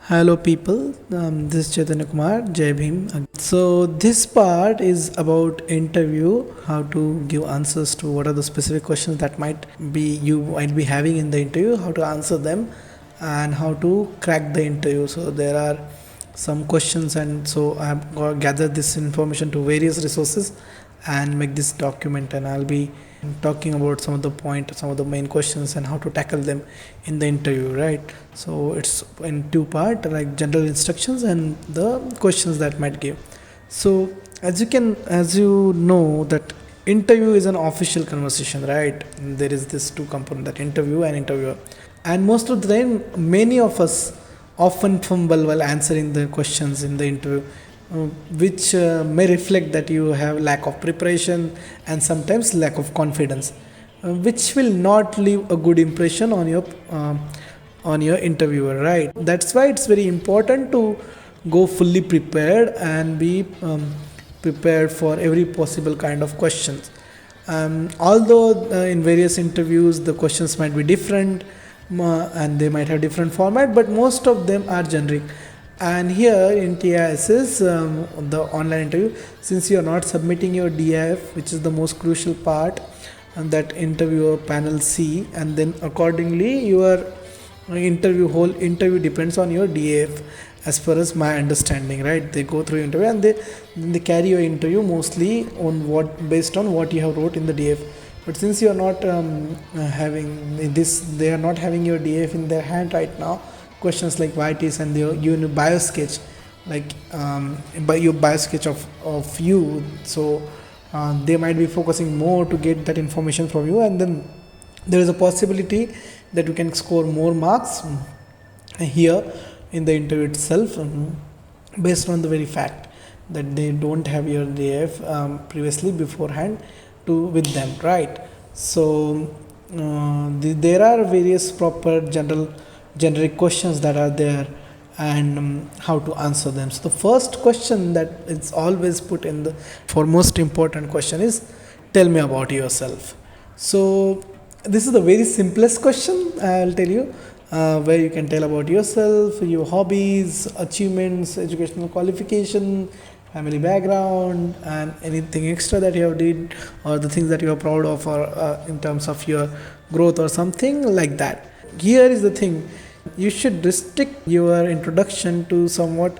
Hello, people. This is Chaitanya Kumar. Jai Bhim. So this part is about interview, how to give answers to what are the specific questions that might be having in the interview, how to answer them, and how to crack the interview. So there are some questions, and so I have gathered this information to various resources and make this document, and I'll be talking about some of the main questions and how to tackle them in the interview, right? So it's in two part, like general instructions and the questions that might give. So as you know that interview is an official conversation, right? There is this two component, that interview and interviewer, and most of the time many of us often fumble while answering the questions in the interview, which may reflect that you have lack of preparation and sometimes lack of confidence, which will not leave a good impression on your interviewer, right? That's why it's very important to go fully prepared and be prepared for every possible kind of questions. Although in various interviews the questions might be different, and they might have different format, but most of them are generic. And here in TISS, the online interview, since you are not submitting your DIF, which is the most crucial part, and that interviewer panel see, and then accordingly your whole interview depends on your DAF, as far as my understanding, right? They go through interview and they carry your interview mostly on based on what you have wrote in the DF. But since you are not having this, they are not having your DF in their hand right now. Questions like YTs and your biosketch, like by your biosketch of you, so they might be focusing more to get that information from you, and then there is a possibility that you can score more marks here in the interview itself, based on the very fact that they don't have your DF previously beforehand to with them, right? So there are various proper generic questions that are there, and how to answer them. So the first question that is always put in the for most important question is, tell me about yourself. So this is the very simplest question, I'll tell you, where you can tell about yourself, your hobbies, achievements, educational qualification, family background, and anything extra that you have did, or the things that you are proud of, or in terms of your growth or something like that. Here is the thing, you should restrict your introduction to somewhat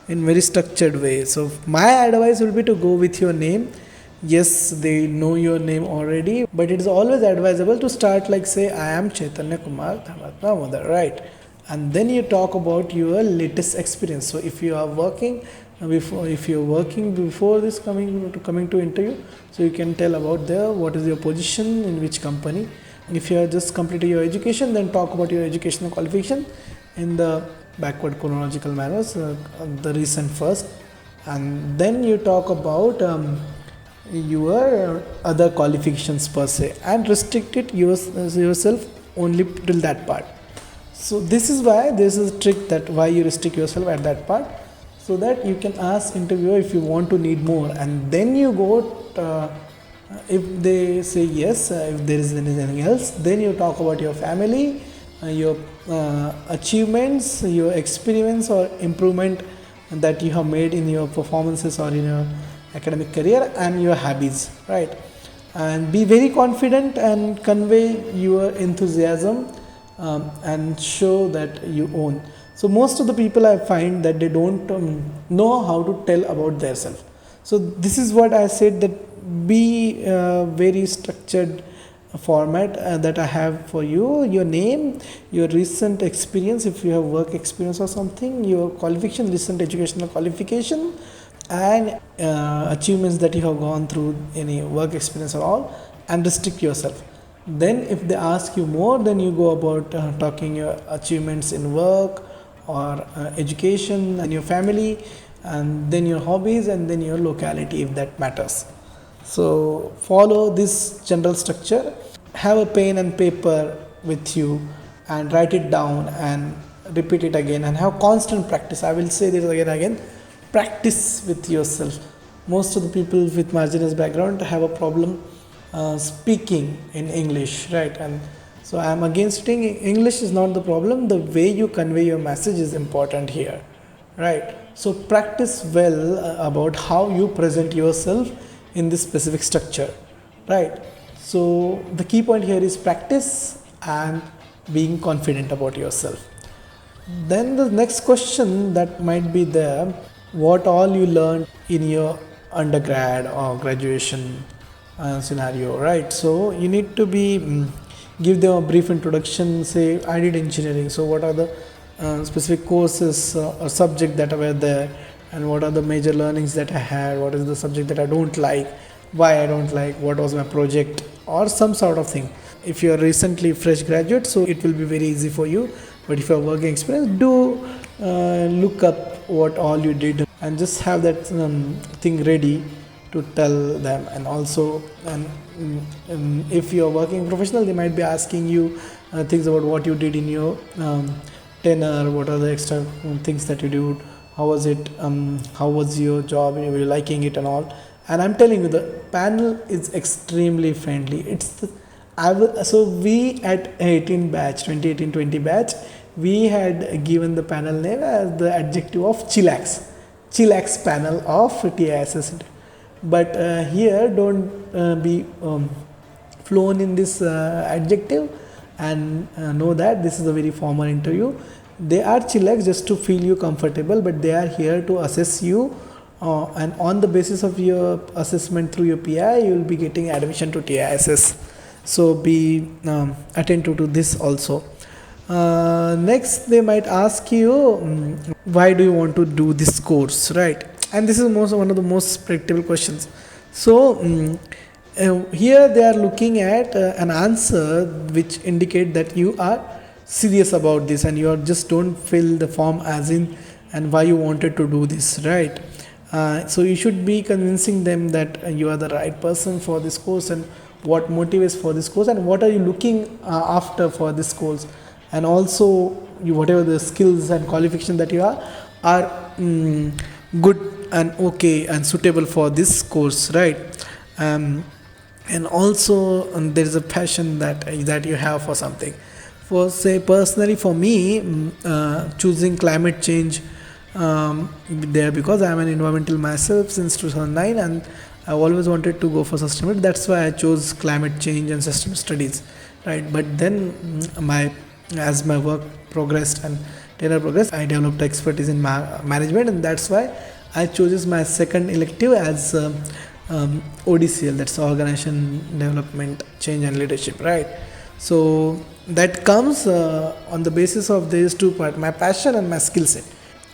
in very structured way. So my advice will be to go with your name. Yes, they know your name already, but it is always advisable to start like, say, I am Chaitanya Kumar Dhamatna, right? And then you talk about your latest experience. So if you are working before this coming to interview, so you can tell about what is your position in which company. If you have just completed your education, then talk about your educational qualification in the backward chronological manner, the recent first, and then you talk about your other qualifications per se, and restrict it yourself only till that part. So this is why this is a trick, that why you restrict yourself at that part, so that you can ask interviewer if you want to need more, and then you go if they say yes, if there is anything else, then you talk about your family, your achievements, your experience or improvement that you have made in your performances or in your academic career, and your hobbies, right? And be very confident and convey your enthusiasm, and show that you own. So most of the people I find that they don't know how to tell about themselves. So this is what I said, that be very structured format that I have for you: your name, your recent experience, if you have work experience or something, your qualification, recent educational qualification, and achievements that you have gone through, any work experience or all, and restrict yourself. Then if they ask you more, then you go about talking your achievements in work or education and your family, and then your hobbies, and then your locality if that matters. So follow this general structure, have a pen and paper with you, and write it down and repeat it again, and have constant practice. I will say this again, practice with yourself. Most of the people with marginalized background have a problem speaking in English, right? And So I am again stating English is not the problem. The way you convey your message is important here, right? So practice well about how you present yourself in this specific structure, right? So the key point here is practice and being confident about yourself. Then the next question that might be there, what all you learned in your undergrad or graduation scenario, right? So you need to be give them a brief introduction. Say I did engineering, so what are the specific courses or subject that were there, and what are the major learnings that I had, what is the subject that I don't like, why I don't like, what was my project, or some sort of thing. If you are recently fresh graduate, so it will be very easy for you, but if you have working experience, do look up what all you did and just have that thing ready to tell them. And also, if you are working professional, they might be asking you things about what you did in your tenure, what are the extra things that you do, how was it, how was your job, were you liking it and all. And I'm telling you, the panel is extremely friendly. So we at 2018-20 batch, we had given the panel name as the adjective of chillax panel of TISS. But here don't be flown in this adjective, and know that this is a very formal interview. They are chillax just to feel you comfortable, but they are here to assess you, and on the basis of your assessment through your PI, you will be getting admission to TISS. So be attentive to this also. Next, they might ask you, why do you want to do this course, right? And this is one of the most predictable questions. So here they are looking at an answer which indicate that you are serious about this, and you are just don't fill the form as in and why you wanted to do this, right? So you should be convincing them that you are the right person for this course, and what motivates for this course, and what are you looking after for this course, and also whatever the skills and qualification that you are good and okay and suitable for this course, right? And also there is a passion that you have for something. For say personally for me, choosing climate change there, because I am an environmental myself since 2009, and I always wanted to go for sustainability. That's why I chose climate change and system studies, right? But then as my work progressed and tenure progressed, I developed expertise in management, and that's why I chose my second elective as ODCL, that's Organization Development Change and Leadership, right? So that comes on the basis of these two parts, my passion and my skill set.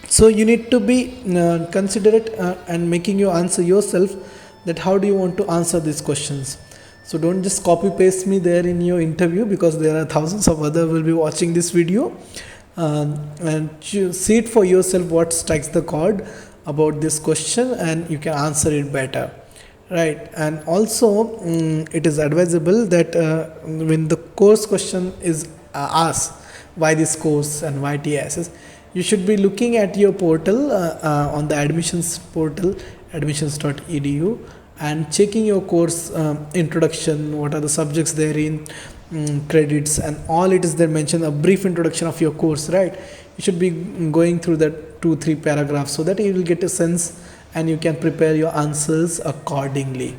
So you need to be considerate and making you answer yourself, that how do you want to answer these questions. So don't just copy paste me there in your interview, because there are thousands of other will be watching this video, and see it for yourself what strikes the chord about this question, and you can answer it better, right? And also it is advisable that when the course question is asked, why this course and why TISS, you should be looking at your portal on the admissions portal, admissions.edu, and checking your course introduction, what are the subjects therein, credits, and all it is there mentioned, a brief introduction of your course, right? You should be going through that 2-3 paragraphs, so that you will get a sense and you can prepare your answers accordingly,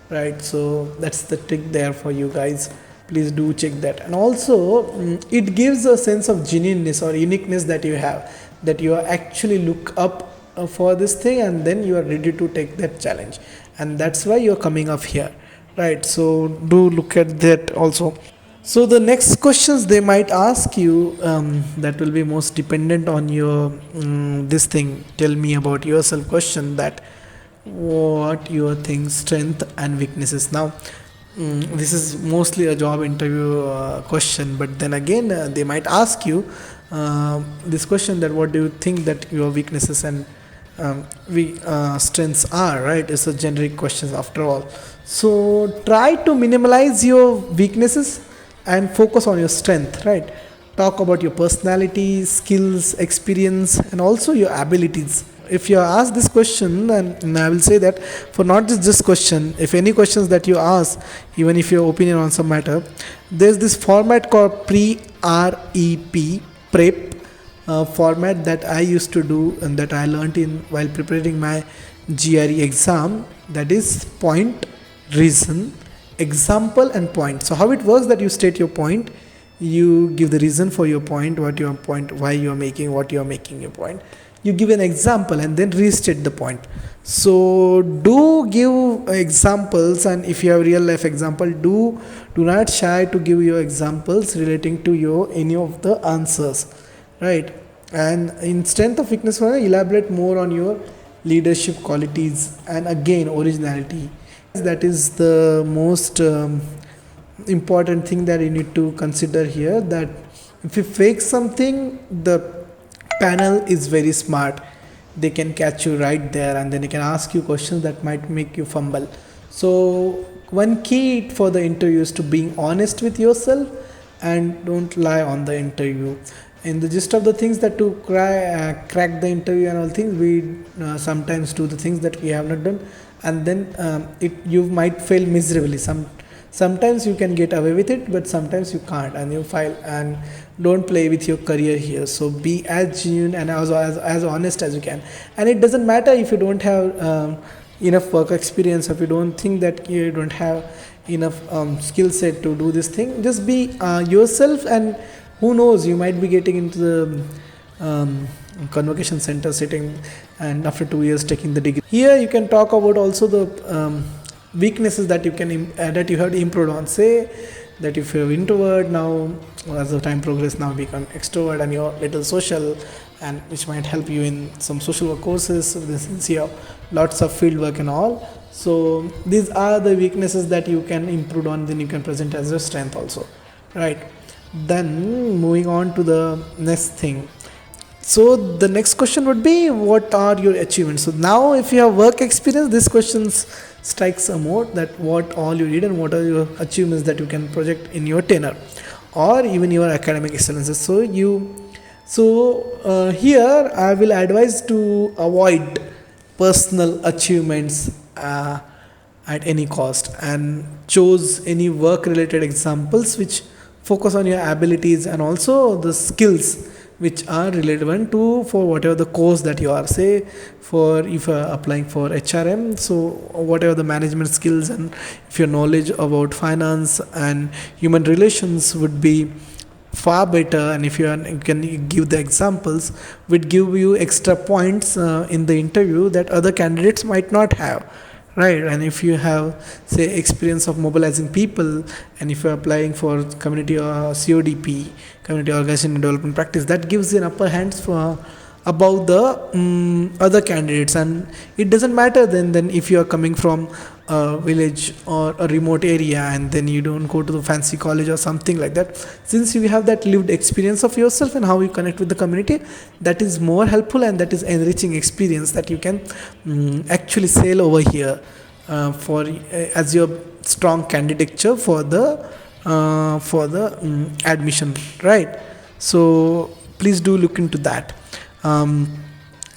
right? So that's the trick there for you guys. Please do check that. And also it gives a sense of genuineness or uniqueness that you have, that you are actually look up for this thing, and then you are ready to take that challenge, and that's why you're coming up here, right? So do look at that also. So the next questions they might ask you, that will be most dependent on your this thing, tell me about yourself question, that what your thing strength and weaknesses. Now this is mostly a job interview question, but then again they might ask you this question, that what do you think that your weaknesses and strengths are, right? It's a generic question after all. So try to minimize your weaknesses and focus on your strength, right? Talk about your personality, skills, experience, and also your abilities. if you are asked this question, then I will say that for not just this question, if any questions that you ask, even if your opinion on some matter, there's this format called prep format that I used to do and that I learned in while preparing my GRE exam. That is point, reason, example, and point. So how it works that you state your point, you give the reason for your point, what your point, why you are making, what you are making your point. You give an example and then restate the point. So do give examples, and if you have real life example, do not shy to give your examples relating to your any of the answers, right? And in strength of weakness, elaborate more on your leadership qualities and again originality. That is the most important thing that you need to consider here, that if you fake something, the panel is very smart, they can catch you right there and then they can ask you questions that might make you fumble. So one key for the interview is to being honest with yourself and don't lie on the interview. In the gist of the things that to crack the interview and all things, we sometimes do the things that we have not done, and then you might fail miserably. Sometimes you can get away with it, but sometimes you can't, and you fail. And don't play with your career here. So be as genuine and as honest as you can. And it doesn't matter if you don't have enough work experience, if you don't think that you don't have enough skill set to do this thing. Just be yourself, and who knows, you might be getting into the convocation center sitting, and after 2 years taking the degree. Here you can talk about also the weaknesses that you can that you have to improve on. Say that if you're introvert, now as the time progresses, now become extrovert and you're little social, and which might help you in some social work courses since you have lots of field work and all. So these are the weaknesses that you can improve on, then you can present as a strength also, right? Then moving on to the next thing. So the next question would be, what are your achievements? So now if you have work experience, this question strikes a more, that what all you did and what are your achievements that you can project in your tenure or even your academic excellences. So here I will advise to avoid personal achievements at any cost, and choose any work related examples which focus on your abilities and also the skills which are relevant to for whatever the course that you are. Say for if you are applying for HRM, so whatever the management skills, and if your knowledge about finance and human relations would be far better, and if you can give the examples, would give you extra points in the interview that other candidates might not have, right? And if you have, say, experience of mobilizing people, and if you're applying for community or CODP, community organization and development practice, that gives you an upper hands for above the other candidates. And it doesn't matter then if you are coming from a village or a remote area and then you don't go to the fancy college or something like that. Since you have that lived experience of yourself and how you connect with the community, that is more helpful, and that is enriching experience that you can actually sail over here for as your strong candidature for the admission, right? So please do look into that.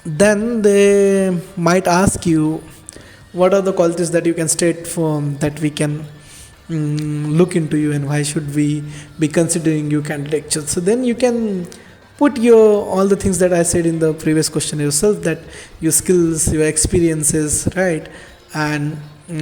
Then they might ask you, what are the qualities that you can state for that we can look into you, and why should we be considering you candidature? So then you can put your all the things that I said in the previous question yourself, that your skills, your experiences, right? And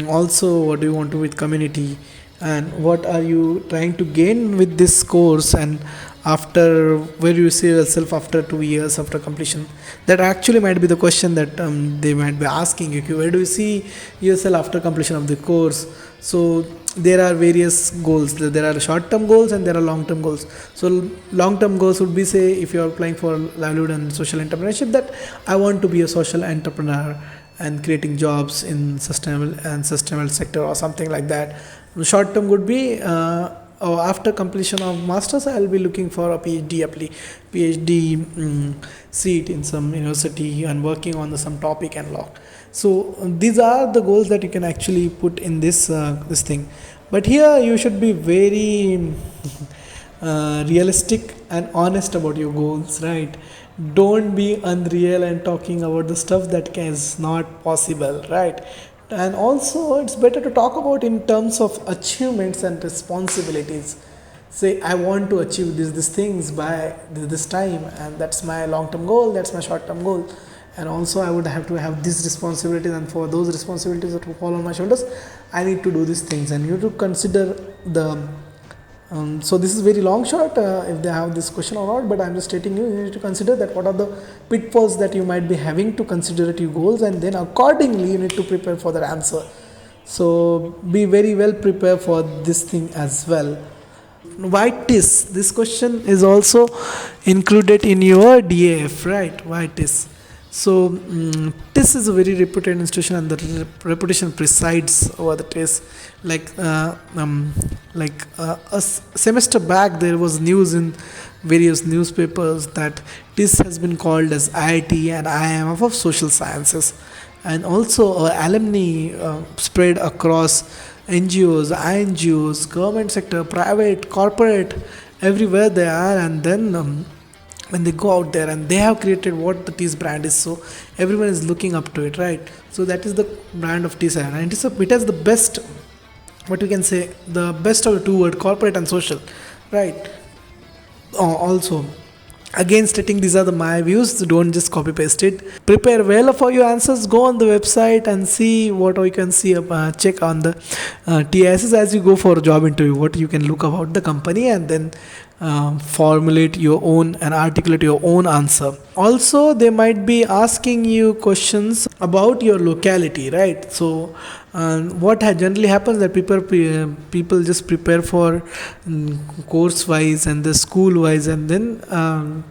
also what do you want to with community, and what are you trying to gain with this course, and after where you see yourself after 2 years after completion. That actually might be the question that they might be asking you, where do you see yourself after completion of the course? So there are various goals. There are short term goals and there are long term goals. So long term goals would be, say, if you are applying for livelihood and social entrepreneurship, that I want to be a social entrepreneur and creating jobs in sustainable sector or something like that. Short term would be after completion of masters, I'll be looking for a PhD seat in some university and working on some topic and law. So these are the goals that you can actually put in this thing. But here you should be very realistic and honest about your goals, right? Don't be unreal and talking about the stuff that is not possible, right? And also it's better to talk about in terms of achievements and responsibilities. Say I want to achieve these things by this time, and that's my long term goal, that's my short term goal, and also I would have to have these responsibilities, and for those responsibilities that will fall on my shoulders, I need to do these things. And you have to consider the so this is very long shot if they have this question or not, but I'm just stating you need to consider that what are the pitfalls that you might be having to consider at your goals, and then accordingly you need to prepare for that answer. So be very well prepared for this thing as well. Why TIS? This question is also included in your DAF, right? Why TIS? So TIS is a very reputed institution, and the reputation presides over the TIS. Semester back, there was news in various newspapers that TIS has been called as IIT and IIM of social sciences, and also alumni spread across NGOs, INGOs, government sector, private, corporate, everywhere they are. And then when they go out there and they have created what the TIS brand is, so everyone is looking up to it, right? So that is the brand of TIS, and it has the best, what you can say, the best of the two words, corporate and social, right? Also, again stating these are my views, don't just copy paste it. Prepare well for your answers, go on the website and see what you can see, check on the TISs as you go for a job interview, what you can look about the company, and then formulate your own and articulate your own answer. Also, they might be asking you questions about your locality, right? So what generally happens that people just prepare for course wise and the school wise, and then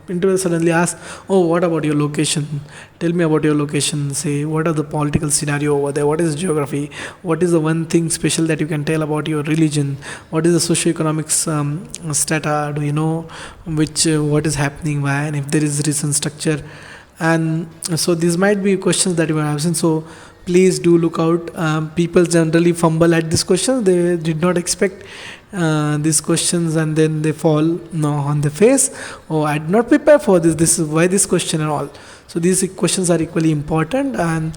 interviewer suddenly asks, oh, what about your location, tell me about your location, say what are the political scenario over there, what is geography, what is the one thing special that you can tell about your religion, what is the socio-economics strata, do you know which what is happening, why, and if there is recent structure. And so these might be questions that you are asking. So please do look out. People generally fumble at this question, they did not expect these questions, and then they fall on the face, oh, I did not prepare for this is why this question and all. So these questions are equally important, and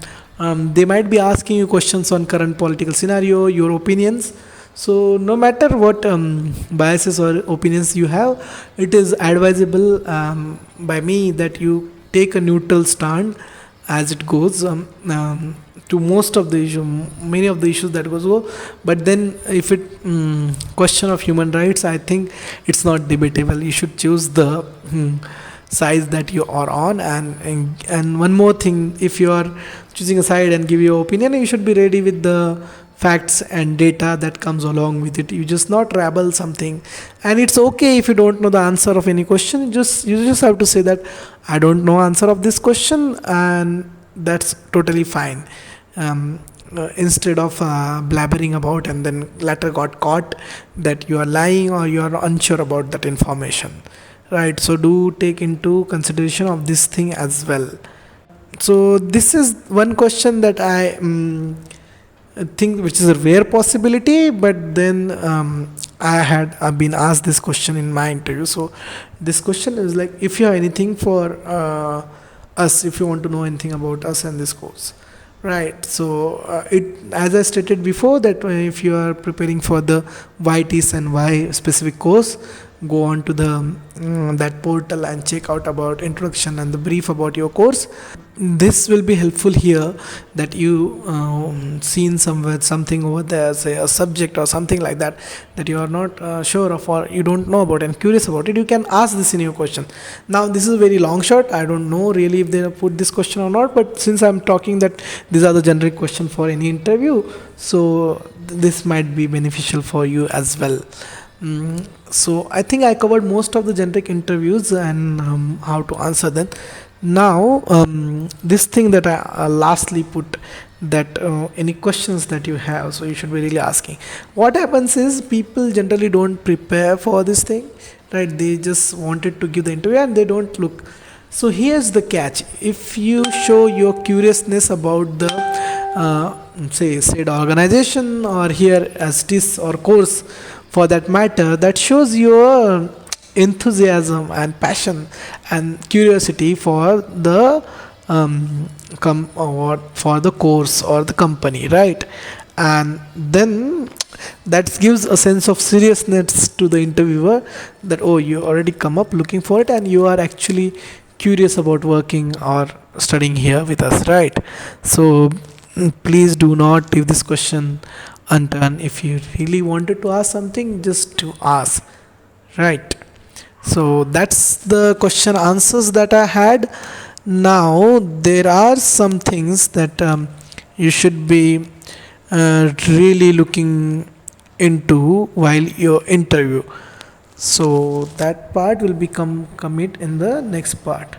they might be asking you questions on current political scenario, your opinions. So no matter what biases or opinions you have, it is advisable by me that you take a neutral stand as it goes to most of the issue, many of the issues that go. But then if it question of human rights, I think it's not debatable. You should choose the side that you are on. And one more thing, if you are choosing a side and give your opinion, you should be ready with the facts and data that comes along with it. You just not rabble something. And it's okay if you don't know the answer of any question, you just have to say that I don't know answer of this question, and that's totally fine. Instead of blabbering about and then later got caught that you are lying or you are unsure about that information, right? So do take into consideration of this thing as well. So this is one question that I think which is a rare possibility, but then I've been asked this question in my interview. So this question is like, if you have anything for us, if you want to know anything about us and this course, right? So it, as I stated before, that if you are preparing for the YTs and Y specific course, go on to the that portal and check out about introduction and the brief about your course. This will be helpful here, that you seen somewhere something over there, say a subject or something like that, that you are not sure of or you don't know about and curious about it. You can ask this in your question. Now this is a very long shot, I don't know really if they have put this question or not, but since I'm talking that these are the generic question for any interview, so this might be beneficial for you as well. So I think I covered most of the generic interviews and how to answer them. Now this thing that I lastly put, that any questions that you have, so you should be really asking. What happens is people generally don't prepare for this thing, right? They just wanted to give the interview and they don't look. So here's the catch: if you show your curiousness about the say said organization, or here as TIS or course for that matter, that shows your enthusiasm and passion and curiosity for the or for the course or the company, right? And then that gives a sense of seriousness to the interviewer, that oh, you already come up looking for it and you are actually curious about working or studying here with us, right? So please do not leave this question undone. If you really wanted to ask something, just to ask, right? So that's the question answers that I had. Now there are some things that you should be really looking into while your interview. So that part will become commit in the next part.